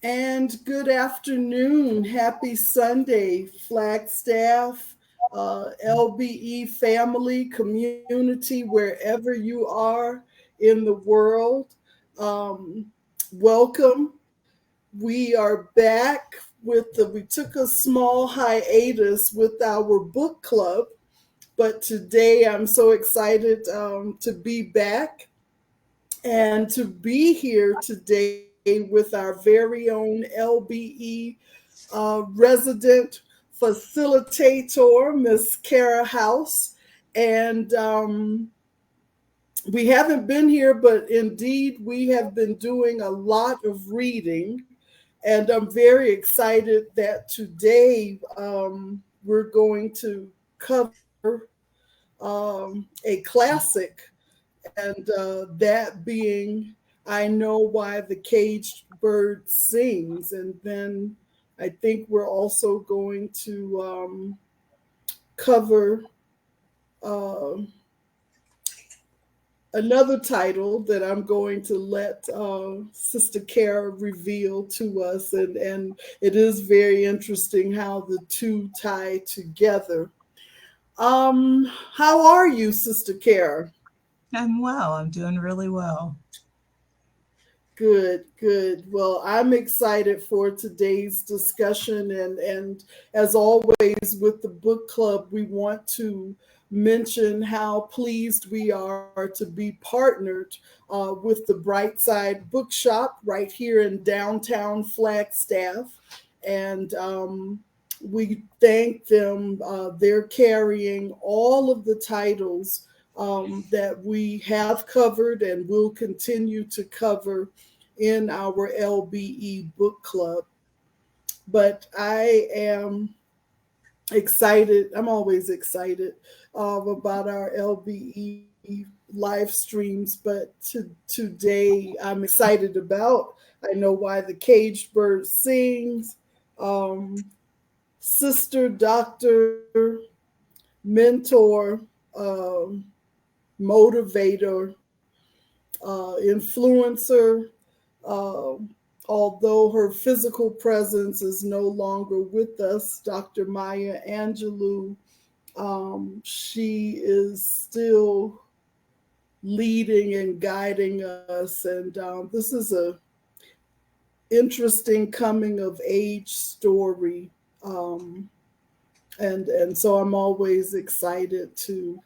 And good afternoon. Happy Sunday, Flagstaff, LBE family, community, wherever you are in the world. Um, Welcome. We are back we took a small hiatus with our book club, but today I'm so excited to be back and to be here today with our very own LBE resident facilitator, Miss Khara House. And we haven't been here, but indeed we have been doing a lot of reading. And I'm very excited that today we're going to cover a classic, and that being I Know Why the Caged Bird Sings. And then I think we're also going to cover uh, another title that I'm going to let Sister Kara reveal to us. And it is very interesting how the two tie together. How are you, Sister Kara? I'm well. I'm doing really well. Good, good. Well, I'm excited for today's discussion, and as always with the book club, we want to mention how pleased we are to be partnered with the Bright Side Bookshop right here in downtown Flagstaff, and we thank them. They're carrying all of the titles that we have covered and will continue to cover in our LBE Book Club. But I am excited. I'm always excited about our LBE live streams, but today I'm excited about I Know Why the Caged Bird Sings, um, sister, doctor, mentor, um, motivator, influencer. Um, Although her physical presence is no longer with us, Dr. Maya Angelou, she is still leading and guiding us. And this is a interesting coming of age story. Um, and so I'm always excited to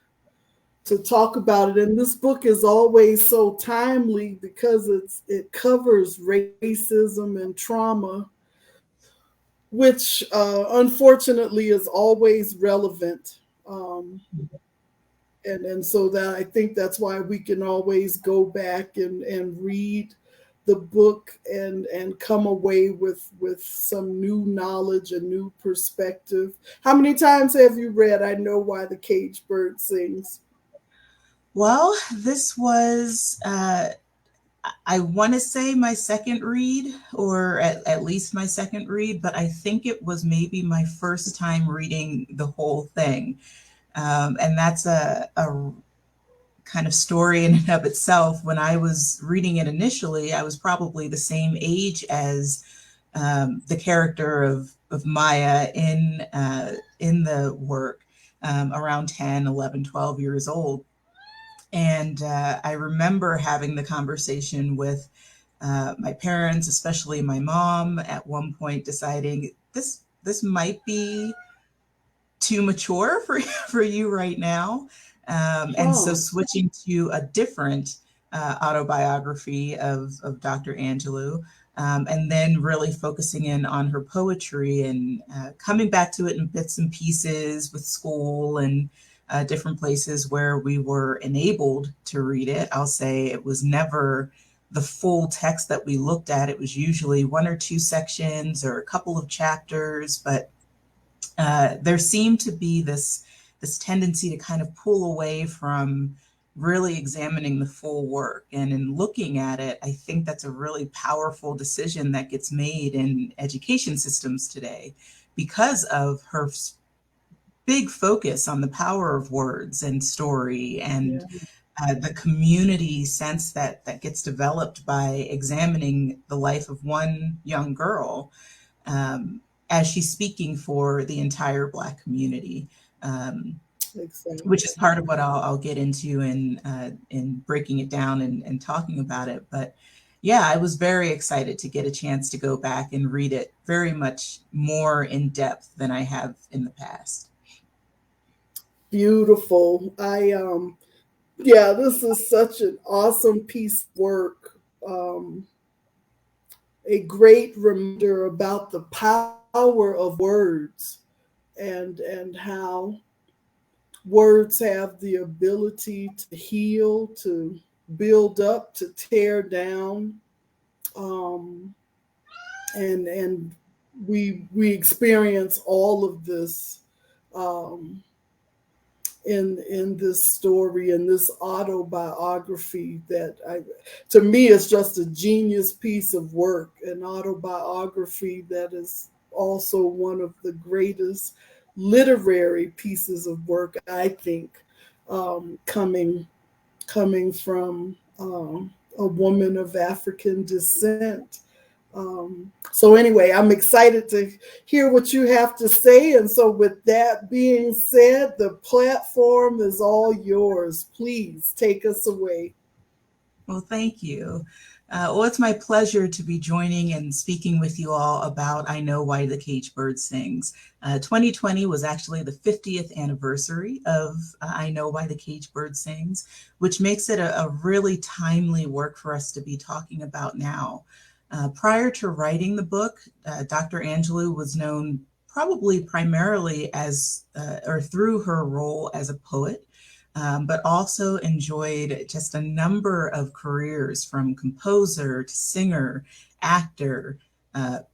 talk about it. And this book is always so timely because it covers racism and trauma, which unfortunately is always relevant. Um, and so that I think that's why we can always go back and read the book and come away with some new knowledge and new perspective. How many times have you read I Know Why the Caged Bird Sings? Well, this was, I want to say my second read, or at least my second read, but I think it was maybe my first time reading the whole thing. And that's a kind of story in and of itself. When I was reading it initially, I was probably the same age as the character of Maya in the work, around 10, 11, 12 years old. And I remember having the conversation with my parents, especially my mom, at one point deciding this might be too mature for for you right now, and so Oh, switching to a different autobiography of Dr. Angelou, and then really focusing in on her poetry and coming back to it in bits and pieces with school and different places where we were enabled to read it. I'll say it was never the full text that we looked at. It was usually one or two sections or a couple of chapters, but there seemed to be this tendency to kind of pull away from really examining the full work. And in looking at it, I think that's a really powerful decision that gets made in education systems today because of her big focus on the power of words and story and yeah. the community sense that gets developed by examining the life of one young girl, um, as she's speaking for the entire Black community, which is Exactly. part of what I'll get into in breaking it down and talking about it. But yeah, I was very excited to get a chance to go back and read it very much more in depth than I have in the past. Beautiful. Yeah, this is such an awesome piece of work. A great reminder about the power of words and how words have the ability to heal, to build up, to tear down. Um, and we experience all of this um, in this story, in this autobiography that to me is just a genius piece of work, an autobiography that is also one of the greatest literary pieces of work, I think, coming from a woman of African descent. So anyway, I'm excited to hear what you have to say. And so with that being said, the platform is all yours. Please take us away. Well, thank you. Well, it's my pleasure to be joining and speaking with you all about I Know Why the Caged Bird Sings. 2020 was actually the 50th anniversary of I Know Why the Caged Bird Sings, which makes it a really timely work for us to be talking about now. Prior to writing the book, Dr. Angelou was known probably primarily as or through her role as a poet, but also enjoyed just a number of careers from composer to singer, actor,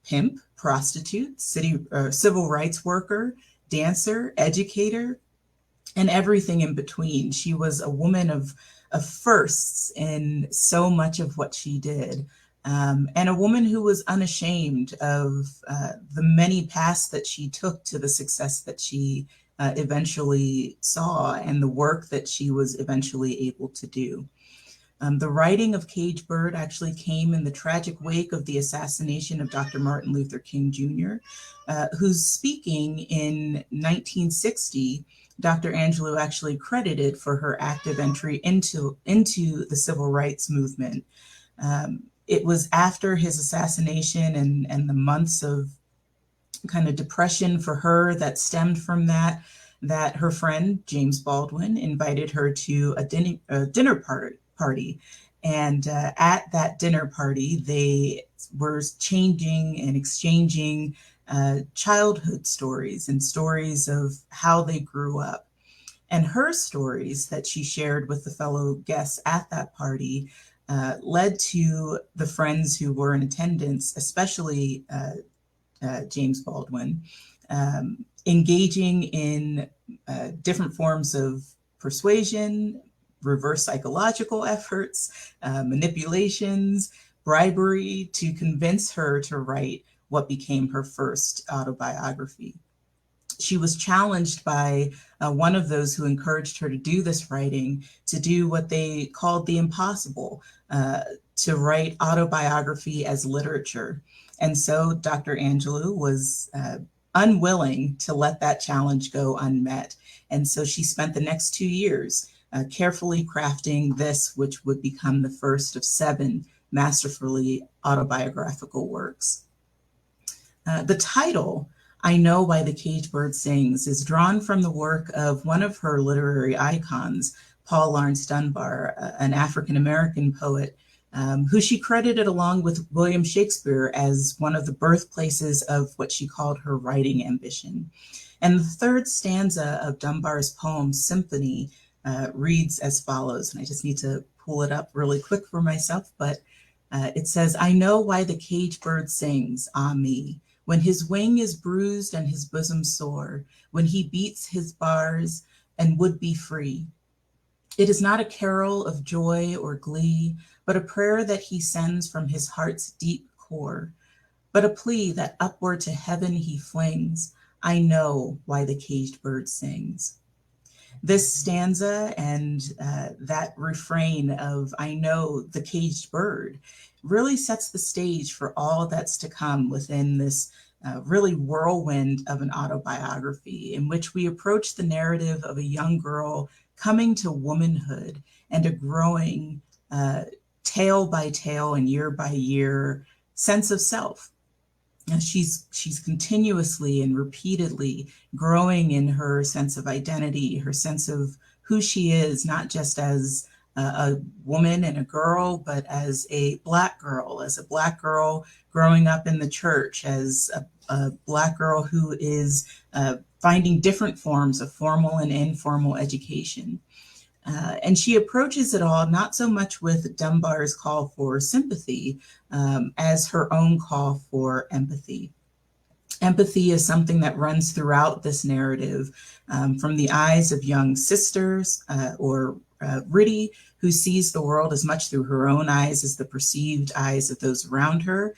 pimp, prostitute, civil rights worker, dancer, educator, and everything in between. She was a woman of firsts in so much of what she did. And a woman who was unashamed of the many paths that she took to the success that she eventually saw and the work that she was eventually able to do. The writing of Caged Bird actually came in the tragic wake of the assassination of Dr. Martin Luther King Jr., whose speaking in 1960, Dr. Angelou actually credited for her active entry into the civil rights movement. It was after his assassination and the months of kind of depression for her that stemmed from that her friend James Baldwin invited her to a dinner party. And at that dinner party, they were changing and exchanging childhood stories and stories of how they grew up. And her stories that she shared with the fellow guests at that party led to the friends who were in attendance, especially James Baldwin, engaging in different forms of persuasion, reverse psychological efforts, manipulations, bribery to convince her to write what became her first autobiography. She was challenged by one of those who encouraged her to do this writing, to do what they called the impossible, to write autobiography as literature. And so Dr. Angelou was unwilling to let that challenge go unmet. And so she spent the next 2 years carefully crafting this, which would become the first of 7 masterfully autobiographical works. The title, I Know Why the Caged Bird Sings, is drawn from the work of one of her literary icons, Paul Laurence Dunbar, an African-American poet who she credited along with William Shakespeare as one of the birthplaces of what she called her writing ambition. And the third stanza of Dunbar's poem, Symphony, reads as follows, and I just need to pull it up really quick for myself, but it says, I know why the caged bird sings, ah me, when his wing is bruised and his bosom sore, when he beats his bars and would be free. It is not a carol of joy or glee, but a prayer that he sends from his heart's deep core, but a plea that upward to heaven he flings. I know why the caged bird sings. This stanza and that refrain of "I know the caged bird" really sets the stage for all that's to come within this really whirlwind of an autobiography, in which we approach the narrative of a young girl coming to womanhood and a growing tale by tale and year by year sense of self. She's continuously and repeatedly growing in her sense of identity, her sense of who she is, not just as a woman and a girl, but as a Black girl growing up in the church, as a Black girl who is finding different forms of formal and informal education. And she approaches it all not so much with Dunbar's call for sympathy as her own call for empathy. Empathy is something that runs throughout this narrative, from the eyes of young sisters or Riddy, who sees the world as much through her own eyes as the perceived eyes of those around her,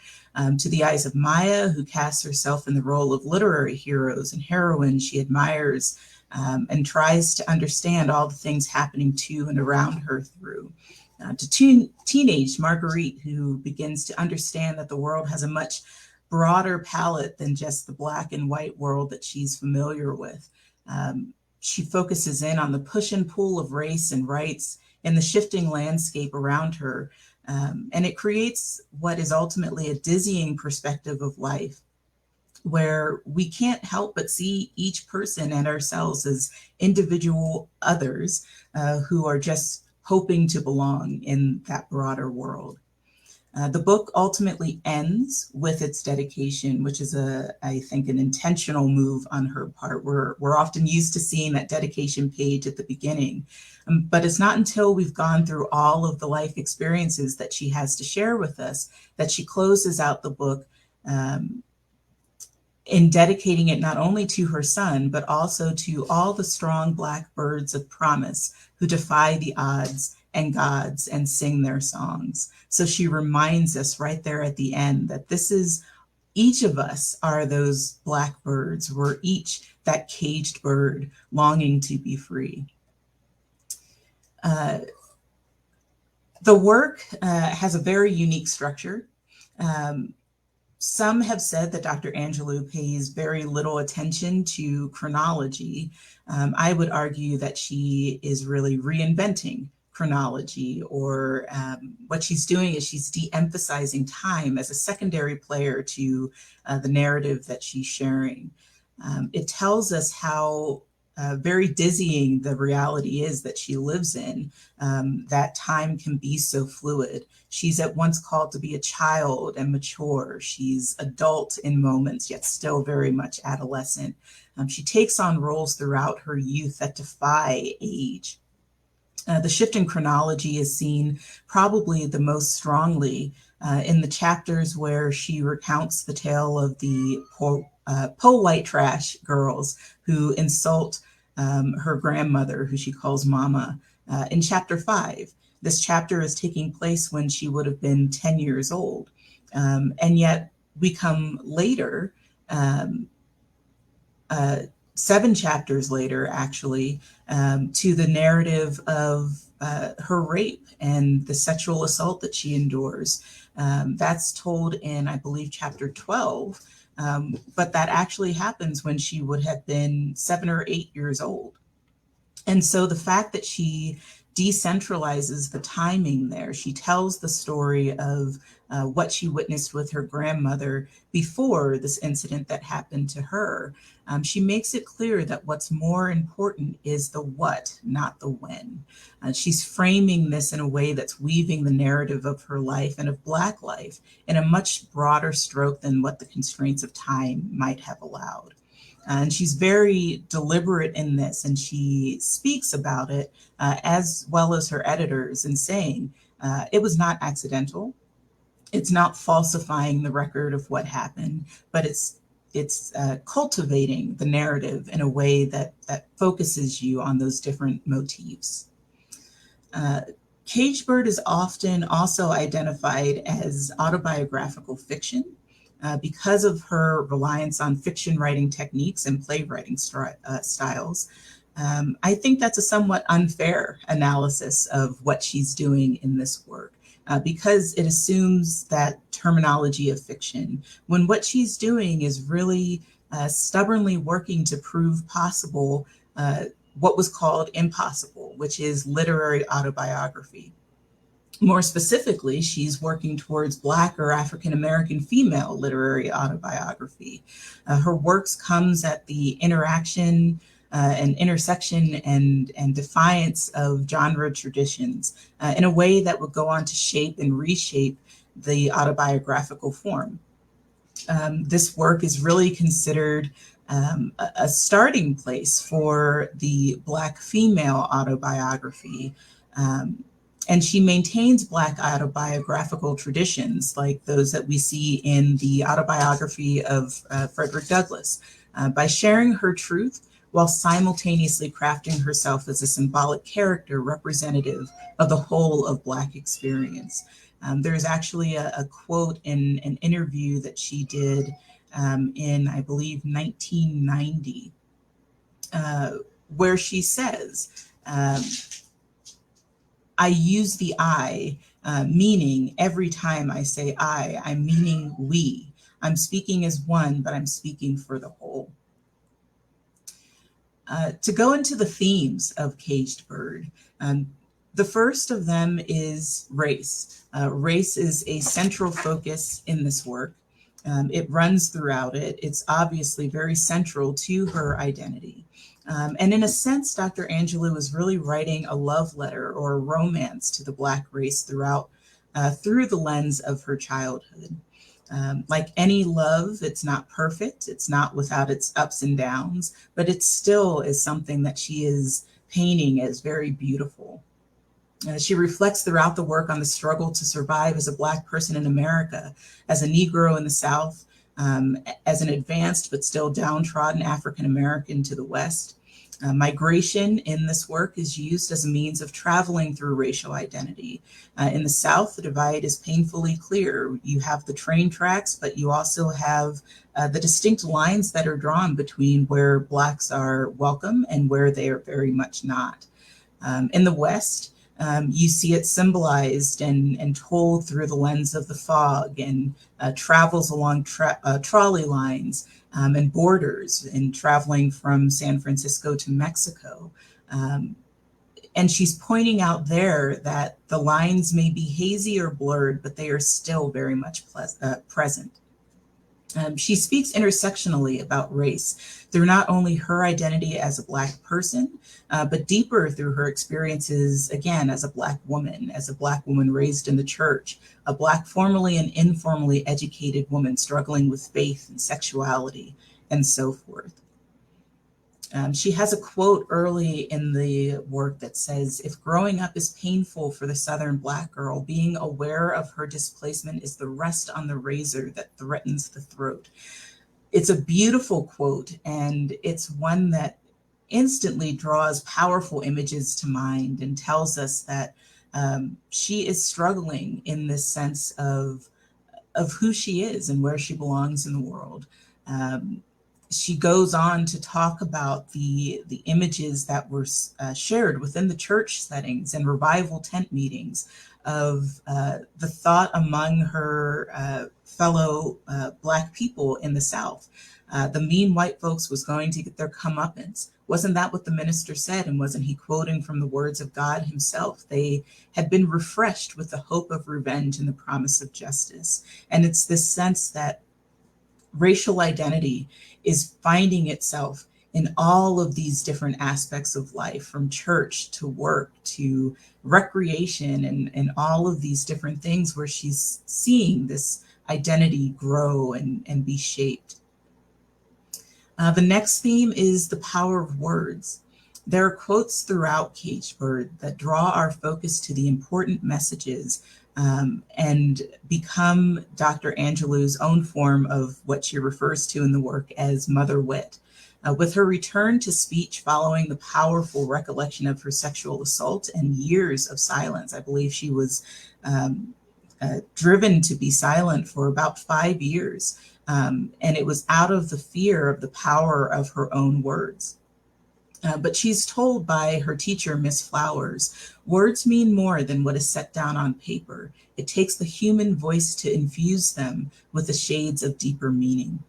to the eyes of Maya, who casts herself in the role of literary heroes and heroines she admires, and tries to understand all the things happening to and around her through. To teenage Marguerite, who begins to understand that the world has a much broader palette than just the black and white world that she's familiar with. She focuses in on the push and pull of race and rights in the shifting landscape around her, and it creates what is ultimately a dizzying perspective of life, where we can't help but see each person and ourselves as individual others who are just hoping to belong in that broader world. The book ultimately ends with its dedication, which is I think, an intentional move on her part. We're often used to seeing that dedication page at the beginning, but it's not until we've gone through all of the life experiences that she has to share with us that she closes out the book in dedicating it not only to her son, but also to all the strong Black birds of promise who defy the odds and gods and sing their songs. So she reminds us right there at the end that each of us are those Black birds. We're each that caged bird longing to be free. The work has a very unique structure. Some have said that Dr. Angelou pays very little attention to chronology. I would argue that she is really reinventing chronology, or what she's doing is she's de-emphasizing time as a secondary player to the narrative that she's sharing. It tells us how very dizzying the reality is that she lives in, that time can be so fluid. She's at once called to be a child and mature. She's adult in moments, yet still very much adolescent. She takes on roles throughout her youth that defy age. The shift in chronology is seen probably the most strongly in the chapters where she recounts the tale of the Po White Trash girls who insult her grandmother, who she calls Mama, in chapter 5. This chapter is taking place when she would have been 10 years old. And yet we come later, 7 chapters later, actually, to the narrative of her rape and the sexual assault that she endures. That's told in, I believe, chapter 12, but that actually happens when she would have been 7 or 8 years old. And so the fact that she decentralizes the timing there, she tells the story of what she witnessed with her grandmother before this incident that happened to her. She makes it clear that what's more important is the what, not the when. She's framing this in a way that's weaving the narrative of her life and of Black life in a much broader stroke than what the constraints of time might have allowed. And she's very deliberate in this, and she speaks about it as well as her editors, in saying it was not accidental. It's not falsifying the record of what happened, but it's cultivating the narrative in a way that focuses you on those different motifs. Caged Bird is often also identified as autobiographical fiction because of her reliance on fiction writing techniques and playwriting styles. I think that's a somewhat unfair analysis of what she's doing in this work, because it assumes that terminology of fiction, when what she's doing is really stubbornly working to prove possible what was called impossible, which is literary autobiography. More specifically, she's working towards Black or African American female literary autobiography. Her works comes at the interaction and intersection and defiance of genre traditions in a way that would go on to shape and reshape the autobiographical form. This work is really considered a starting place for the Black female autobiography. And she maintains Black autobiographical traditions like those that we see in the autobiography of Frederick Douglass, by sharing her truth while simultaneously crafting herself as a symbolic character representative of the whole of Black experience. There's actually a quote in an interview that she did in, I believe, 1990, where she says, I use the I, meaning every time I say I'm meaning we. I'm speaking as one, but I'm speaking for the whole. To go into the themes of Caged Bird, the first of them is race. Race is a central focus in this work. It runs throughout it. It's obviously very central to her identity. And in a sense, Dr. Angelou is really writing a love letter or a romance to the Black race through the lens of her childhood. Like any love, it's not perfect. It's not without its ups and downs, but it still is something that she is painting as very beautiful. She reflects throughout the work on the struggle to survive as a Black person in America, as a Negro in the South, as an advanced but still downtrodden African American to the West. Migration in this work is used as a means of traveling through racial identity. In the South, the divide is painfully clear. You have the train tracks, but you also have the distinct lines that are drawn between where Blacks are welcome and where they are very much not. In the West, you see it symbolized and told through the lens of the fog and travels along trolley lines and borders and traveling from San Francisco to Mexico. And she's pointing out there that the lines may be hazy or blurred, but they are still very much present. She speaks intersectionally about race through not only her identity as a Black person, but deeper through her experiences, again, as a Black woman raised in the church, a Black formally and informally educated woman struggling with faith and sexuality, and so forth. She has a quote early in the work that says, if growing up is painful for the Southern Black girl, being aware of her displacement is the rest on the razor that threatens the throat. It's a beautiful quote, and it's one that instantly draws powerful images to mind and tells us that she is struggling in this sense of who she is and where she belongs in the world. She goes on to talk about the images that were shared within the church settings and revival tent meetings of the thought among her fellow Black people in the South. The mean white folks was going to get their comeuppance. Wasn't that what the minister said? And wasn't he quoting from the words of God himself? They had been refreshed with the hope of revenge and the promise of justice. And it's this sense that racial identity is finding itself in all of these different aspects of life, from church to work to recreation and all of these different things where she's seeing this identity grow and be shaped. The next theme is the power of words. There are quotes throughout Caged Bird that draw our focus to the important messages and become Dr. Angelou's own form of what she refers to in the work as mother wit. With her return to speech following the powerful recollection of her sexual assault and years of silence, I believe she was driven to be silent for about 5 years. And it was out of the fear of the power of her own words. But she's told by her teacher, Miss Flowers, words mean more than what is set down on paper. It takes the human voice to infuse them with the shades of deeper meaning.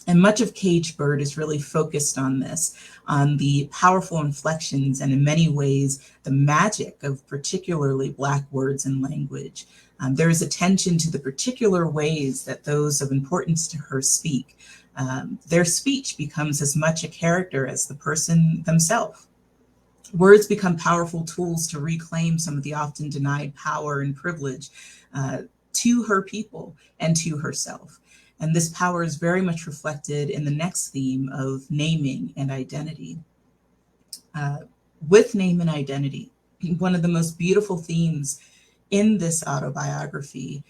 And much of Caged Bird is really focused on this, on the powerful inflections and in many ways, the magic of particularly Black words and language. There is attention to the particular ways that those of importance to her speak. Their speech becomes as much a character as the person themselves. Words become powerful tools to reclaim some of the often denied power and privilege to her people and to herself. And this power is very much reflected in the next theme of naming and identity. Uh, with name and identity, one of the most beautiful themes in this autobiography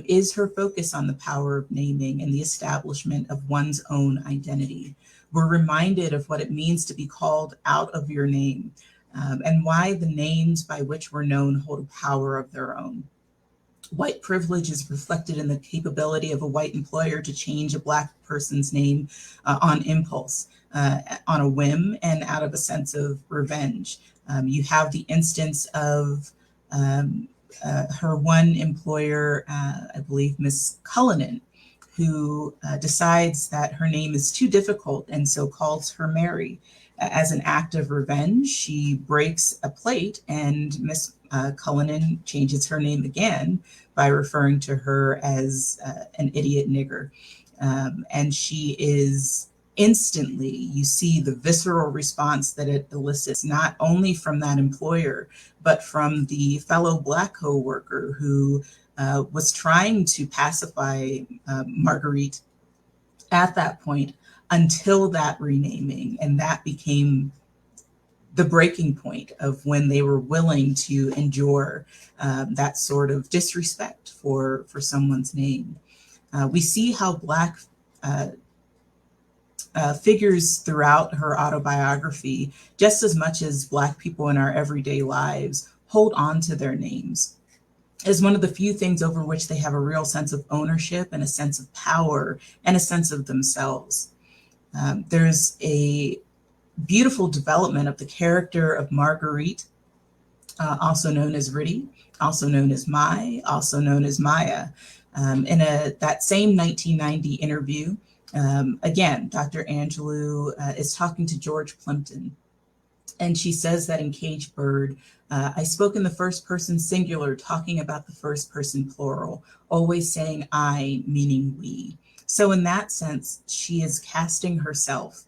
is her focus on the power of naming and the establishment of one's own identity. We're reminded of what it means to be called out of your name, and why the names by which we're known hold a power of their own. White privilege is reflected in the capability of a white employer to change a Black person's name on impulse, on a whim, and out of a sense of revenge. You have the instance of her one employer, I believe Miss Cullinan, who decides that her name is too difficult and so calls her Mary. As an act of revenge, she breaks a plate, and Miss Cullinan changes her name again by referring to her as an idiot nigger. And she is instantly, you see the visceral response that it elicits, not only from that employer, but from the fellow Black co-worker who was trying to pacify Marguerite at that point until that renaming. And that became the breaking point of when they were willing to endure that sort of disrespect for someone's name. We see how Black figures throughout her autobiography, just as much as Black people in our everyday lives, hold on to their names as one of the few things over which they have a real sense of ownership and a sense of power and a sense of themselves. There's a beautiful development of the character of Marguerite, also known as Riddy, also known as Mai, also known as Maya. In that same 1990 interview, again, Dr. Angelou is talking to George Plimpton, and she says that in Caged Bird, I spoke in the first person singular, talking about the first person plural, always saying I, meaning we. So in that sense, she is casting herself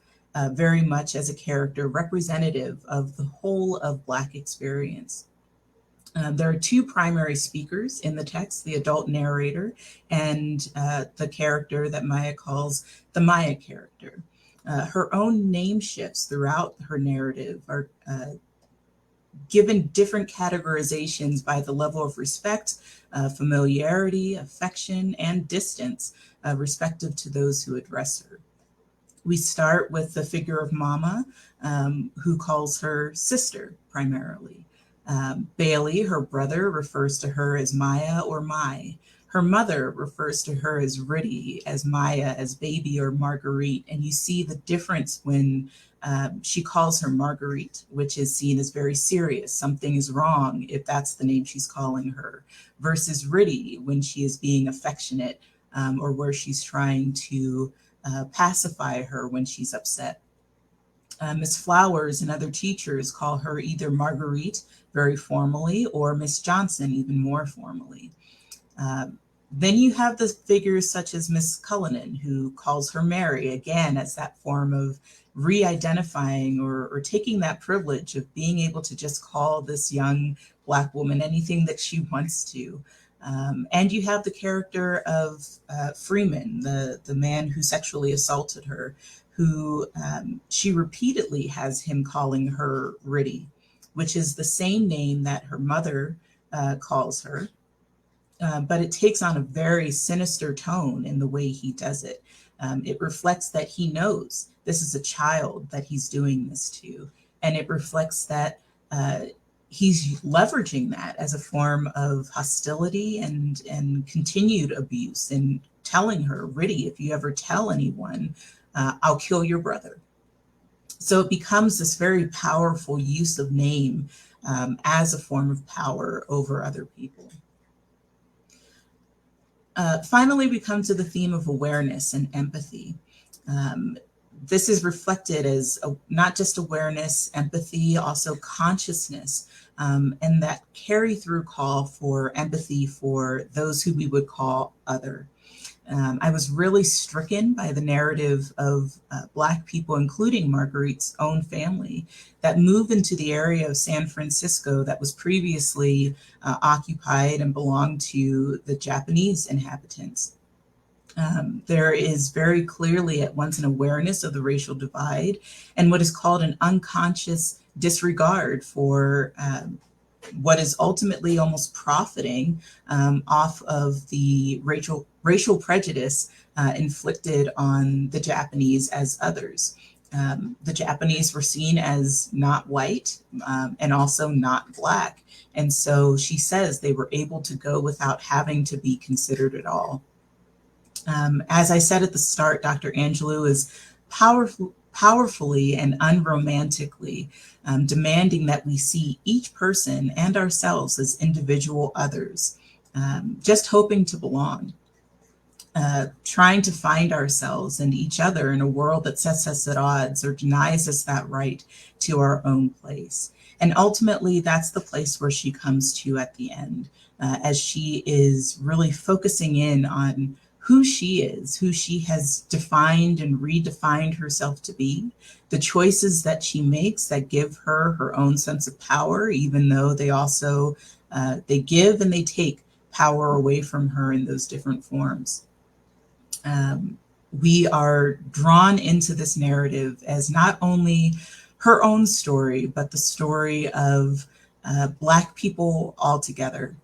very much as a character representative of the whole of Black experience. There are two primary speakers in the text, the adult narrator and the character that Maya calls the Maya character. Her own name shifts throughout her narrative are given different categorizations by the level of respect, familiarity, affection, and distance, respective to those who address her. We start with the figure of Mama, who calls her sister primarily. Bailey, her brother, refers to her as Maya or Mai. Her mother refers to her as Riddy, as Maya, as baby or Marguerite. And you see the difference when she calls her Marguerite, which is seen as very serious. Something is wrong if that's the name she's calling her, versus Riddy when she is being affectionate, or where she's trying to pacify her when she's upset. Miss Flowers and other teachers call her either Marguerite, very formally, or Miss Johnson, even more formally. Then you have the figures such as Miss Cullinan, who calls her Mary, again, as that form of re-identifying or taking that privilege of being able to just call this young Black woman anything that she wants to. And you have the character of Freeman, the man who sexually assaulted her, who she repeatedly has him calling her Riddy, which is the same name that her mother calls her. But it takes on a very sinister tone in the way he does it. It reflects that he knows this is a child that he's doing this to. And it reflects that he's leveraging that as a form of hostility and continued abuse, and telling her, Riddy, if you ever tell anyone, I'll kill your brother. So it becomes this very powerful use of name as a form of power over other people. Finally, we come to the theme of awareness and empathy. This is reflected as not just awareness, empathy, also consciousness, and that carry through call for empathy for those who we would call other. I was really stricken by the narrative of Black people, including Marguerite's own family, that moved into the area of San Francisco that was previously occupied and belonged to the Japanese inhabitants. There is very clearly at once an awareness of the racial divide and what is called an unconscious disregard for what is ultimately almost profiting off of the racial prejudice inflicted on the Japanese as others. The Japanese were seen as not white and also not Black. And so she says they were able to go without having to be considered at all. As I said at the start, Dr. Angelou is powerfully and unromantically demanding that we see each person and ourselves as individual others, just hoping to belong, trying to find ourselves and each other in a world that sets us at odds or denies us that right to our own place. And ultimately, that's the place where she comes to at the end, as she is really focusing in on who she is, who she has defined and redefined herself to be, the choices that she makes that give her her own sense of power, even though they also, they give and they take power away from her in those different forms. We are drawn into this narrative as not only her own story, but the story of Black people altogether.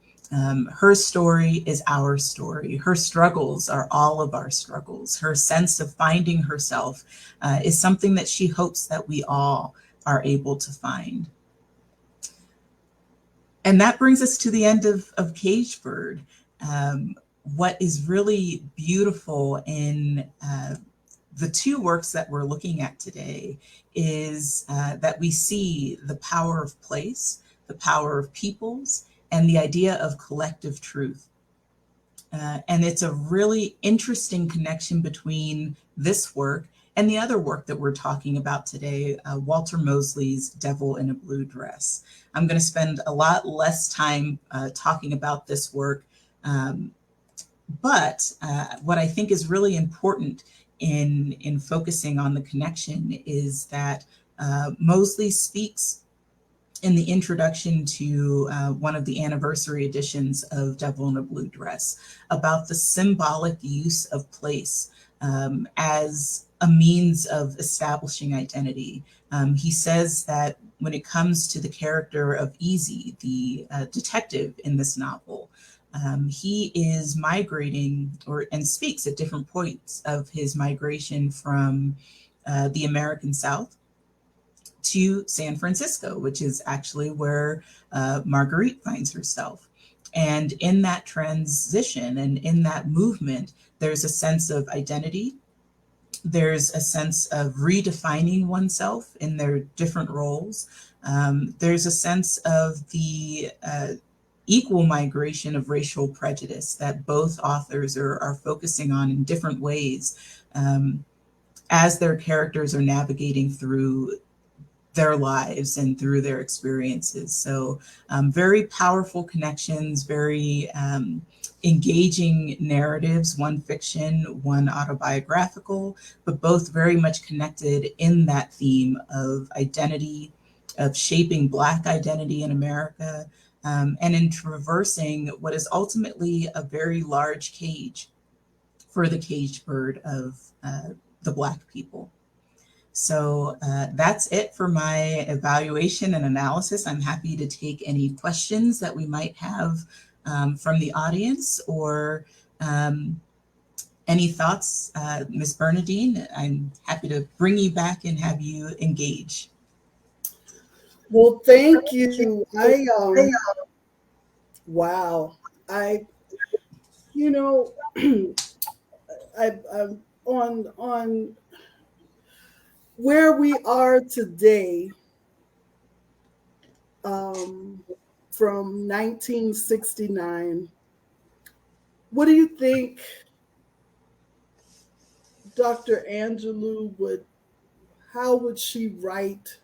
Her story is our story. Her struggles are all of our struggles. Her sense of finding herself is something that she hopes that we all are able to find. And that brings us to the end of Caged Bird. What is really beautiful in the two works that we're looking at today is that we see the power of place, the power of peoples, and the idea of collective truth. And it's a really interesting connection between this work and the other work that we're talking about today, Walter Mosley's Devil in a Blue Dress. I'm going to spend a lot less time talking about this work, but what I think is really important in focusing on the connection is that Mosley speaks in the introduction to one of the anniversary editions of Devil in a Blue Dress about the symbolic use of place as a means of establishing identity. He says that when it comes to the character of Easy, the detective in this novel, he is migrating and speaks at different points of his migration from the American South to San Francisco, which is actually where Marguerite finds herself. And in that transition and in that movement, there's a sense of identity. There's a sense of redefining oneself in their different roles. There's a sense of the equal migration of racial prejudice that both authors are focusing on in different ways as their characters are navigating through their lives and through their experiences. So very powerful connections, very engaging narratives, one fiction, one autobiographical, but both very much connected in that theme of identity, of shaping Black identity in America, and in traversing what is ultimately a very large cage for the caged bird of the Black people. So that's it for my evaluation and analysis. I'm happy to take any questions that we might have from the audience or any thoughts. Ms. Bernadine, I'm happy to bring you back and have you engage. Well, thank you. Wow. You know, I'm on where we are today, um, from 1969, what do you think Dr. Angelou would, how would she write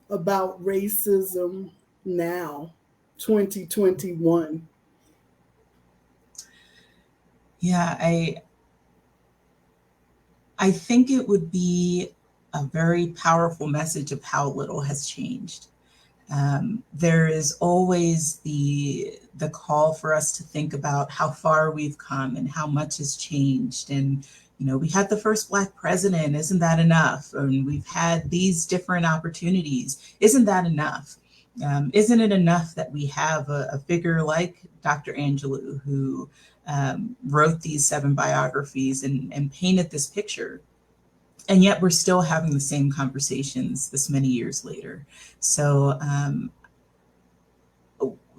about racism now, 2021? Yeah, I think it would be a very powerful message of how little has changed. There is always the call for us to think about how far we've come and how much has changed. And we had the first Black president. Isn't that enough? And we've had these different opportunities. Isn't that enough? Isn't it enough that we have a figure like Dr. Angelou, who wrote these 7 biographies and painted this picture? And yet we're still having the same conversations this many years later. So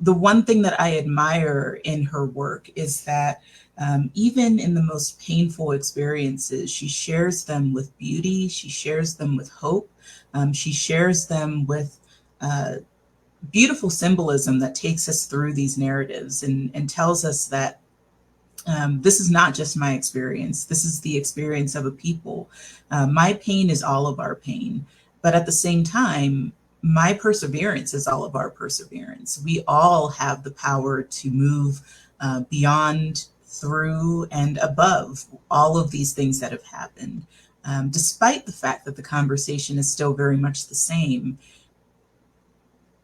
the one thing that I admire in her work is that even in the most painful experiences, she shares them with beauty, she shares them with hope, she shares them with beautiful symbolism that takes us through these narratives and tells us that this is not just my experience. This is the experience of a people. My pain is all of our pain. But at the same time, my perseverance is all of our perseverance. We all have the power to move beyond, through, and above all of these things that have happened. Despite the fact that the conversation is still very much the same,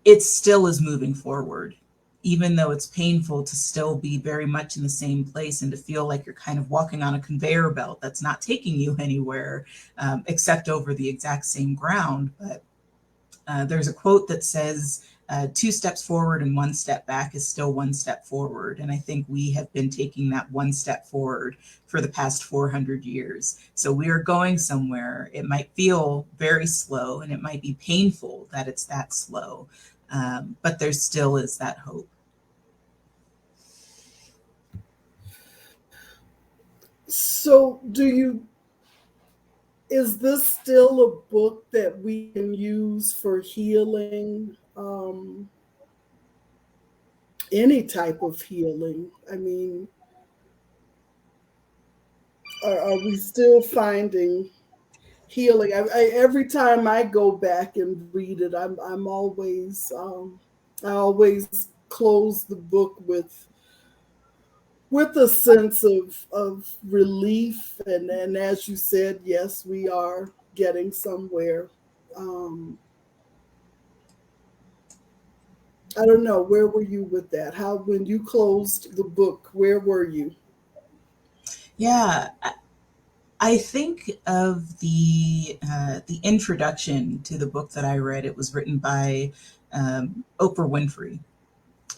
it still is moving forward, even though it's painful to still be very much in the same place and to feel like you're kind of walking on a conveyor belt that's not taking you anywhere except over the exact same ground. But there's a quote that says, 2 steps forward and 1 step back is still 1 step forward. And I think we have been taking that 1 step forward for the past 400 years. So we are going somewhere. It might feel very slow and it might be painful that it's that slow, but there still is that hope. So, is this still a book that we can use for healing? Any type of healing? I mean, are we still finding healing? Every time I go back and read it, I'm always I always close the book with a sense of relief, and as you said, yes, we are getting somewhere. Um, I don't know, where were you with that? How, when you closed the book, where were you? Yeah, I think of the introduction to the book that I read. It was written by Oprah Winfrey,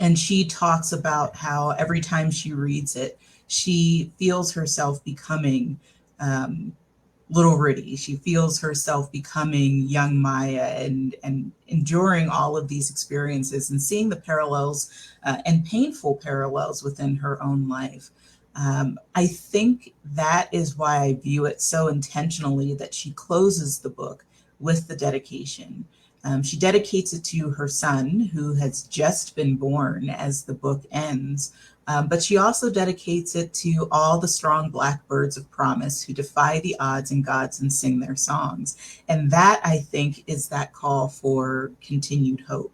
and she talks about how every time she reads it, she feels herself becoming um, little Riddy. She feels herself becoming young Maya and enduring all of these experiences and seeing the parallels and painful parallels within her own life. I think that is why I view it so intentionally that she closes the book with the dedication. She dedicates it to her son, who has just been born as the book ends. But she also dedicates it to all the strong blackbirds of promise who defy the odds and gods and sing their songs. And that, I think, is that call for continued hope.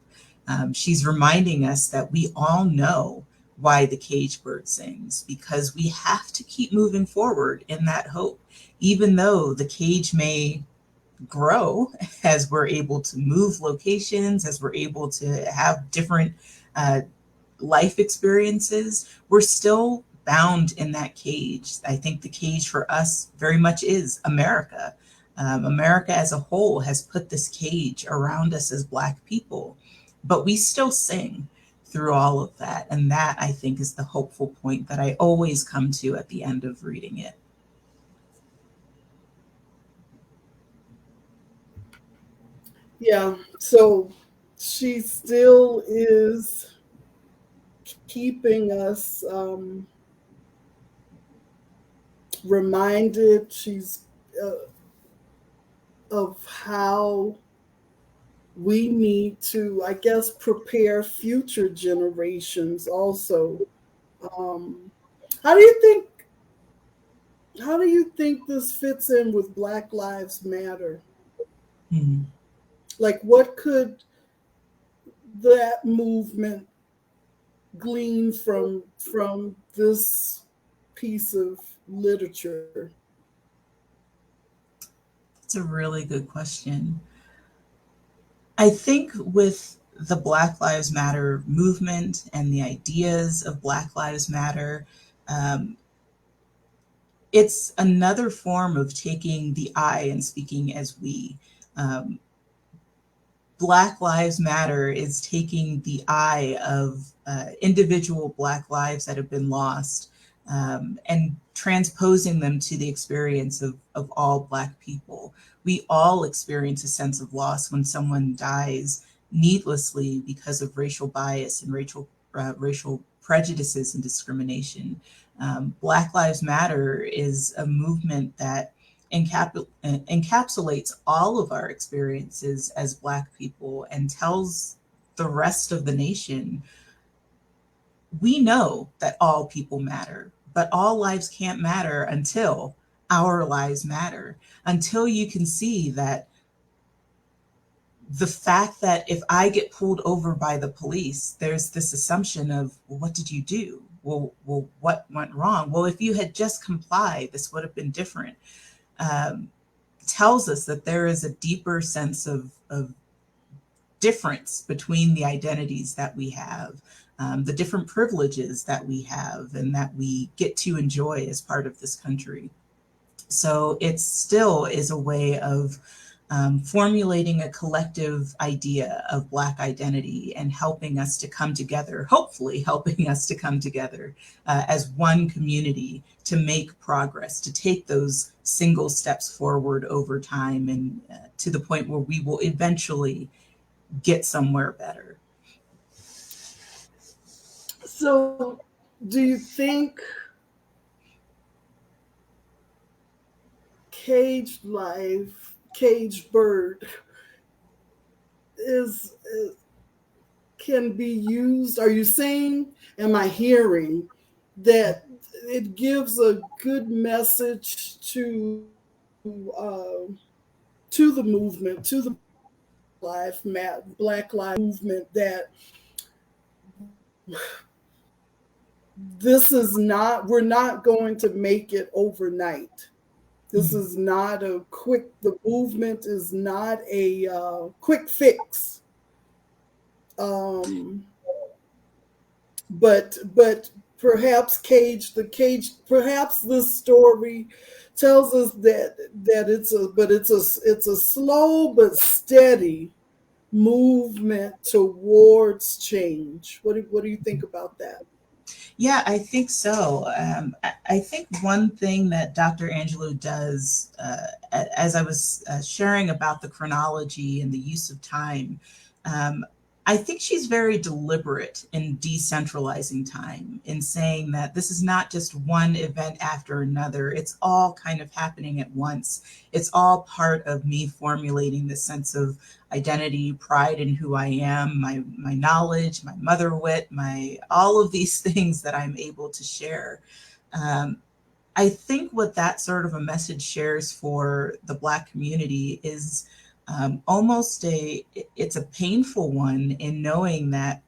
She's reminding us that we all know why the cage bird sings, because we have to keep moving forward in that hope, even though the cage may grow as we're able to move locations, as we're able to have different uh, life experiences, we're still bound in that cage. I think the cage for us very much is America. America as a whole has put this cage around us as Black people, but we still sing through all of that. And that, I think, is the hopeful point that I always come to at the end of reading it. Yeah, so she still is keeping us reminded. She's uh, of how we need to, I guess, prepare future generations also. Um, how do you think how do you think this fits in with Black Lives Matter? Mhm. Like what could that movement glean from this piece of literature? It's a really good question. I think with the Black Lives Matter movement and the ideas of Black Lives Matter, um, it's another form of taking the I and speaking as we. Um, Black Lives Matter is taking the I of individual Black lives that have been lost, and transposing them to the experience of all Black people. We all experience a sense of loss when someone dies needlessly because of racial bias and racial prejudices and discrimination. Black Lives Matter is a movement that encapsulates all of our experiences as Black people and tells the rest of the nation, we know that all people matter, but all lives can't matter until our lives matter, until you can see that the fact that if I get pulled over by the police, there's this assumption of, well, what did you do? Well, what went wrong? Well, if you had just complied, this would have been different. Um, Tells us that there is a deeper sense of difference between the identities that we have, the different privileges that we have, and that we get to enjoy as part of this country. So it still is a way of formulating a collective idea of Black identity and helping us to come together, hopefully helping us to come together as one community to make progress, to take those single steps forward over time and to the point where we will eventually get somewhere better. So, do you think caged life, caged bird is can be used? Are you saying, am I hearing that it gives a good message to the movement, to the Black Lives movement, that this is not, we're not going to make it overnight. This Mm. is not a quick, the movement is not a quick fix. Um, but perhaps perhaps this story tells us that it's a slow but steady movement towards change. What do you think about that? Yeah, I think so. I think one thing that Dr. Angelou does, as I was sharing about the chronology and the use of time, um, I think she's very deliberate in decentralizing time, in saying that this is not just one event after another. It's all kind of happening at once. It's all part of me formulating this sense of identity, pride in who I am, my knowledge, my mother wit, my all of these things that I'm able to share. Um, I think what that sort of a message shares for the Black community is almost it's a painful one in knowing that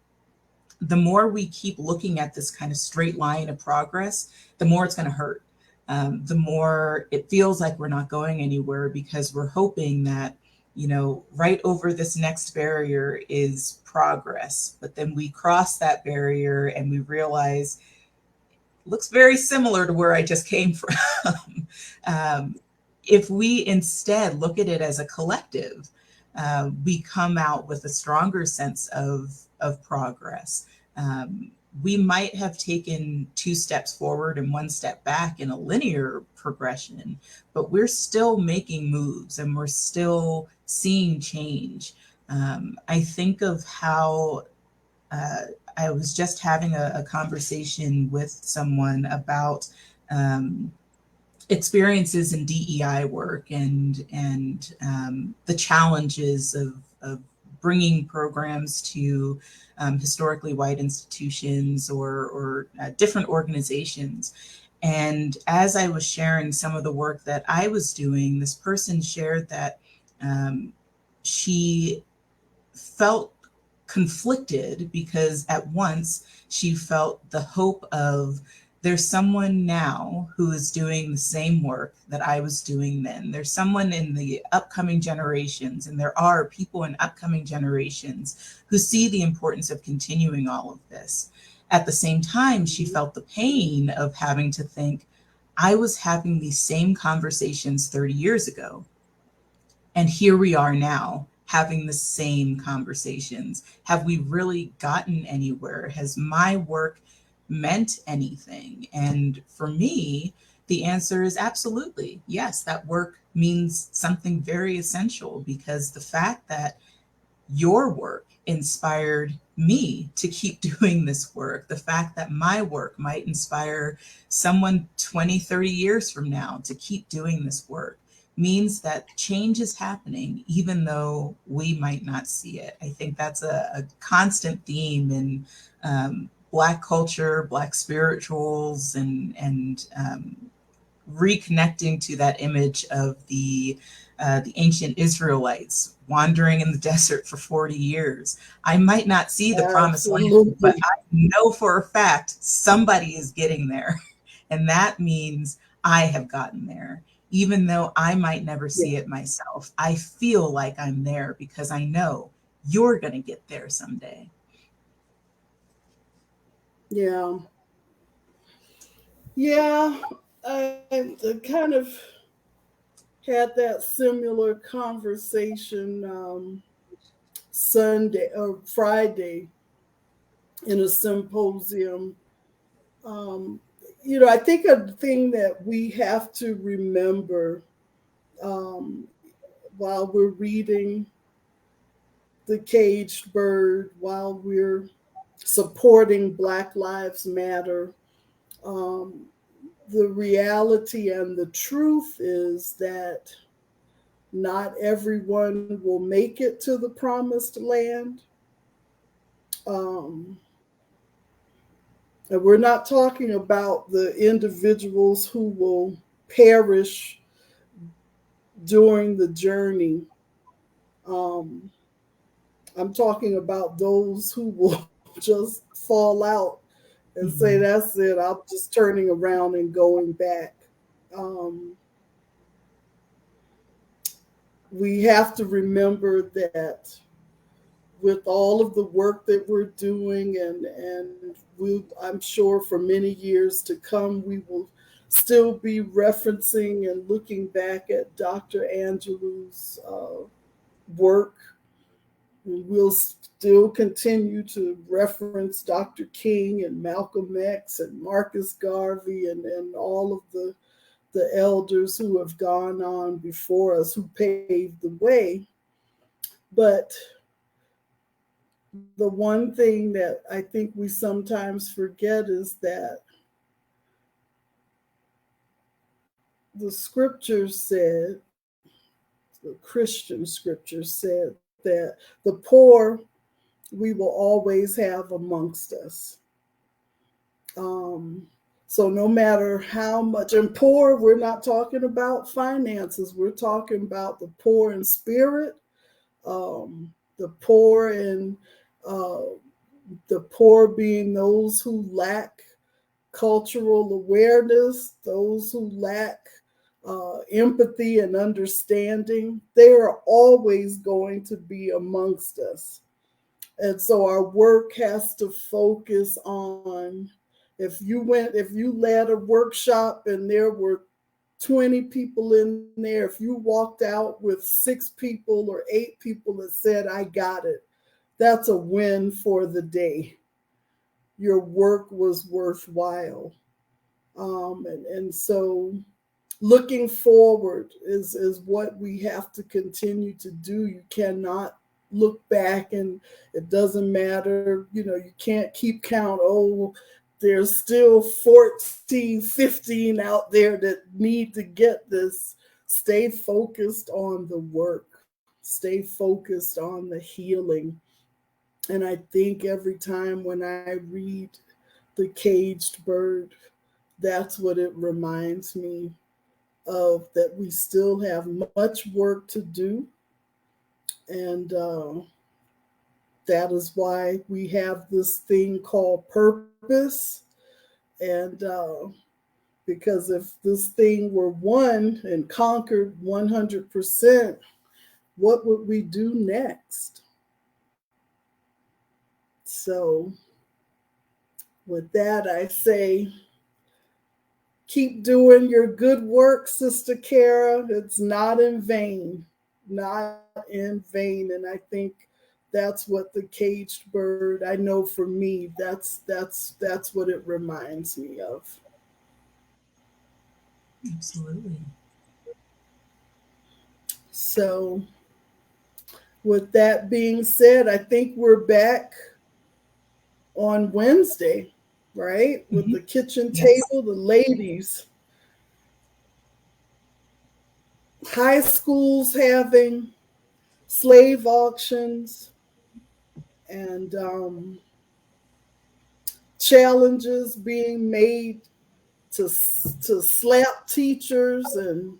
the more we keep looking at this kind of straight line of progress, the more it's going to hurt. The more it feels like we're not going anywhere because we're hoping that, right over this next barrier is progress. But then we cross that barrier and we realize it looks very similar to where I just came from. um, if we instead look at it as a collective, we come out with a stronger sense of progress. Um, we might have taken 2 steps forward and 1 step back in a linear progression, but we're still making moves and we're still seeing change. I think of how uh, I was just having a conversation with someone about um, experiences in DEI work and the challenges of bringing programs to historically white institutions or different organizations. And as I was sharing some of the work that I was doing, this person shared that she felt conflicted because at once she felt the hope of there's someone now who is doing the same work that I was doing then. There's someone in the upcoming generations, and there are people in upcoming generations who see the importance of continuing all of this. At the same time, she felt the pain of having to think, I was having these same conversations 30 years ago. And here we are now having the same conversations. Have we really gotten anywhere? Has my work meant anything? And for me, the answer is absolutely yes, that work means something very essential, because the fact that your work inspired me to keep doing this work, the fact that my work might inspire someone 20, 30 years from now to keep doing this work, means that change is happening, even though we might not see it. I think that's a constant theme in Black culture, Black spirituals, and reconnecting to that image of the ancient Israelites wandering in the desert for 40 years. I might not see the promised land, but Absolutely. I know for a fact somebody is getting there. And that means I have gotten there. Even though I might never see Yeah. it myself, I feel like I'm there because I know you're going to get there someday. Yeah. Yeah. I kind of had that similar conversation Sunday or Friday in a symposium. Um, I think a thing that we have to remember um, while we're reading The Caged Bird, while we're supporting Black Lives Matter, um, the reality and the truth is that not everyone will make it to the promised land. Um, and we're not talking about the individuals who will perish during the journey. Um, I'm talking about those who will just fall out and say, Mhm. that's it, I'm just turning around and going back. Um, we have to remember that with all of the work that we're doing, and I'm sure for many years to come, we will still be referencing and looking back at Dr. Angelou's work. We'll still continue to reference Dr. King and Malcolm X and Marcus Garvey and all of the elders who have gone on before us, who paved the way. But the one thing that I think we sometimes forget is that the scriptures said, the Christian scriptures said, that the poor we will always have amongst us. Um, so no matter how much, and poor, we're not talking about finances, we're talking about the poor in spirit, the poor in uh, the poor being those who lack cultural awareness, those who lack empathy and understanding. They are always going to be amongst us. And so our work has to focus on, if you led a workshop and there were 20 people in there, if you walked out with 6 people or 8 people that said, I got it, that's a win for the day. Your work was worthwhile. And so looking forward is what we have to continue to do. You cannot look back, and it doesn't matter, you can't keep count. Oh, there's still 14, 15 out there that need to get this. Stay focused on the work. Stay focused on the healing. And I think every time when I read The Caged Bird, that's what it reminds me of, that we still have much work to do. And that is why we have this thing called purpose. And because if this thing were won and conquered 100%, what would we do next? So, with that, I say, keep doing your good work, Sister Khara. It's not in vain, not in vain. And I think that's what The Caged Bird, I know for me, that's what it reminds me of. Absolutely. So, with that being said, I think we're back on Wednesday, right? With the kitchen table, the ladies. High schools having slave auctions and challenges being made to slap teachers, and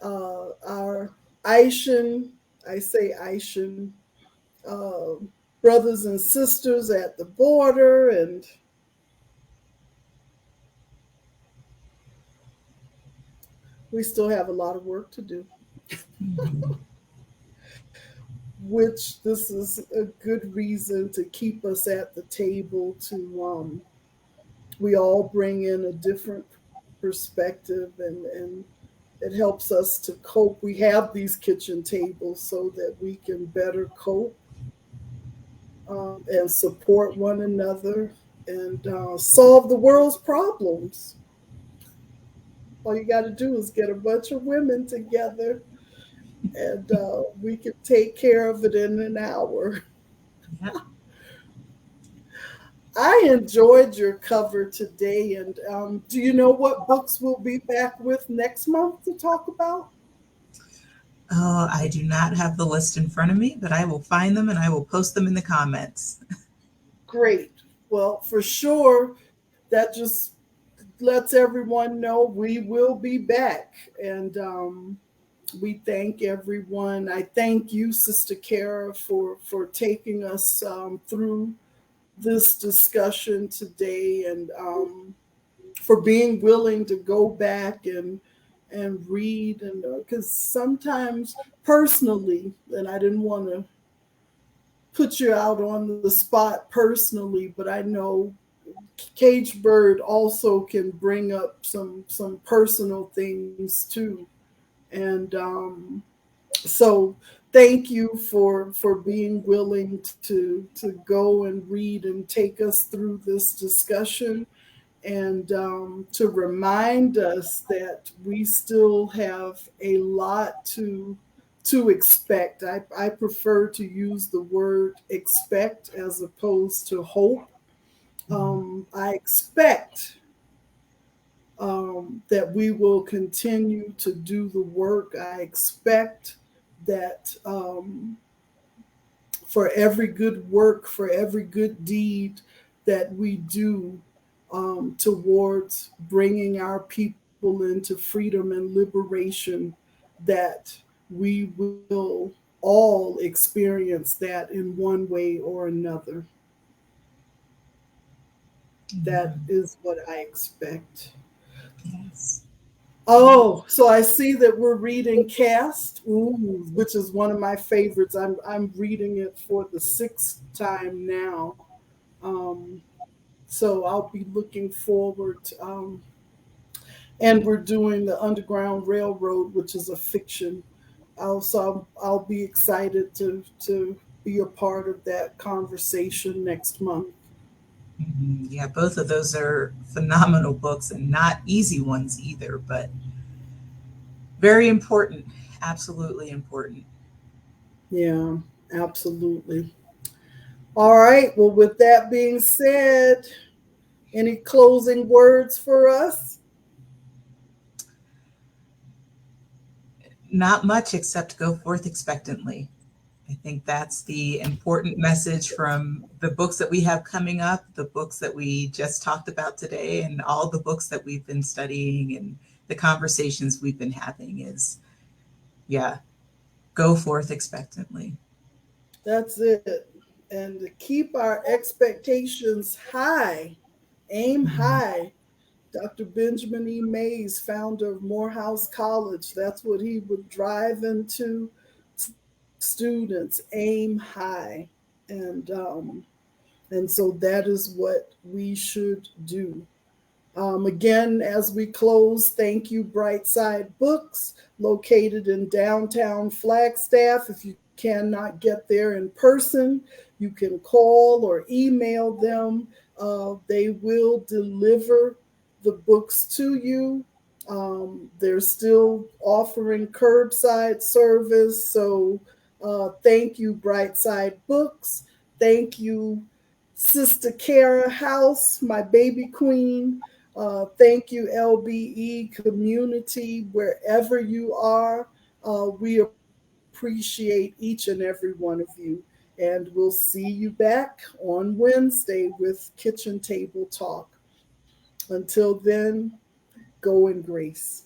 our Aishan, I say Aishan, uh, brothers and sisters at the border, and we still have a lot of work to do. Which this is a good reason to keep us at the table, to we all bring in a different perspective, and it helps us to cope. We have these kitchen tables so that we can better cope, and support one another, and solve the world's problems. All you got to do is get a bunch of women together, and we can take care of it in an hour. Yeah. I enjoyed your cover today. And do you know what books we'll be back with next month to talk about? Oh, I do not have the list in front of me, but I will find them and I will post them in the comments. Great. Well, for sure, that just lets everyone know we will be back. And we thank everyone. I thank you, Sister Khara, for taking us through this discussion today, and for being willing to go back and read, and because sometimes personally, and I didn't want to put you out on the spot personally, but I know Caged Bird also can bring up some personal things too. And so thank you for being willing to go and read and take us through this discussion, and to remind us that we still have a lot to expect. I prefer to use the word expect as opposed to hope. I expect that we will continue to do the work. I expect that for every good work, for every good deed that we do towards bringing our people into freedom and liberation, that we will all experience that in one way or another. That is what I expect. Yes. Oh, so I see that we're reading Cast, ooh, which is one of my favorites. I'm reading it for the sixth time now. Um, so I'll be looking forward. And we're doing the Underground Railroad, which is a fiction. Also, I'll be excited to be a part of that conversation next month. Yeah, both of those are phenomenal books and not easy ones either, but very important. Absolutely important. Yeah, absolutely. All right. Well, with that being said, Any closing words for us? Not much except go forth expectantly. I think that's the important message from the books that we have coming up, the books that we just talked about today, and all the books that we've been studying and the conversations we've been having is, yeah, go forth expectantly. That's it. And to keep our expectations high, aim Mhm. high. Dr. Benjamin E. Mays, founder of Morehouse College, that's what he would drive into students, aim high. And so that is what we should do. Again, as we close, thank you, Bright Side Books, located in downtown Flagstaff. If you cannot get there in person, you can call or email them. They will deliver the books to you. They're still offering curbside service. So thank you, Bright Side Books. Thank you, Sister Khara House, my baby queen. Thank you, LBE community, wherever you are. We appreciate each and every one of you. And we'll see you back on Wednesday with Kitchen Table Talk. Until then, go in grace.